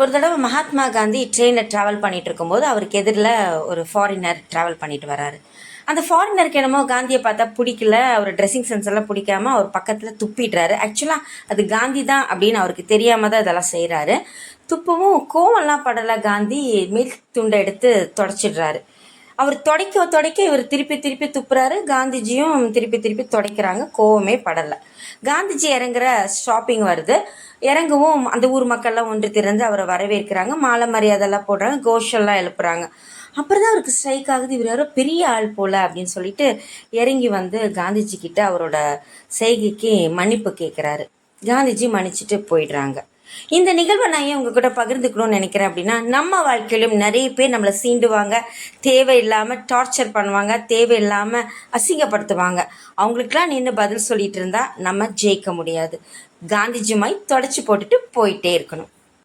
ஒரு தடவை மகாத்மா காந்தி ட்ரெயினில் ட்ராவல் பண்ணிகிட்டு இருக்கும்போது அவருக்கு எதிரில் ஒரு ஃபாரினர் ட்ராவல் பண்ணிட்டு வராரு. அந்த ஃபாரினருக்கு என்னமோ காந்தியை பார்த்தா பிடிக்கல, அவர் ட்ரெஸ்ஸிங் சென்ஸ் எல்லாம் பிடிக்காம அவர் பக்கத்தில் துப்பிடுறாரு. ஆக்சுவலாக அது காந்தி தான் அப்படின்னு அவருக்கு தெரியாமல் தான் இதெல்லாம் செய்கிறாரு. துப்பவும் கோவம்லாம் படலை. காந்தி மேல் துண்டை எடுத்து தொடச்சிடுறாரு. அவர் துடைக்க இவர் திருப்பி திருப்பி துப்புறாரு. காந்திஜியும் திருப்பி திருப்பி துடைக்கிறாங்க. கோவமே படலை. காந்திஜி இறங்குற ஸ்டாப்பிங் வருது. இறங்கவும் அந்த ஊர் மக்கள்லாம் ஒன்று திறந்து அவரை வரவேற்கிறாங்க. மாலை மரியாதைலாம் போடுறாங்க, கோஷம்லாம் எழுப்புறாங்க. அப்புறம் தான் அவருக்கு ஸ்ட்ரைக் ஆகுது, இவர் யாரோ பெரிய ஆள் போல அப்படின்னு சொல்லிட்டு இறங்கி வந்து காந்திஜி கிட்ட அவரோட செய்கைக்கு மன்னிப்பு கேட்குறாரு. காந்திஜி மன்னிச்சுட்டு போயிடுறாங்க. இந்த நிகழ்வை நான் ஏன் உங்ககிட்ட பகிர்ந்துக்கணும்னு நினைக்கிறேன் அப்படின்னா, நம்ம வாழ்க்கையிலும் நிறைய பேர் நம்மளை சீண்டுவாங்க, தேவையில்லாமல் டார்ச்சர் பண்ணுவாங்க, தேவையில்லாமல் அசிங்கப்படுத்துவாங்க. அவங்களுக்கெல்லாம் நின்று பதில் சொல்லிட்டு இருந்தால் நம்ம ஜெயிக்க முடியாது. காந்திஜி மாதிரி தொடச்சி போட்டுட்டு போயிட்டே இருக்கணும்.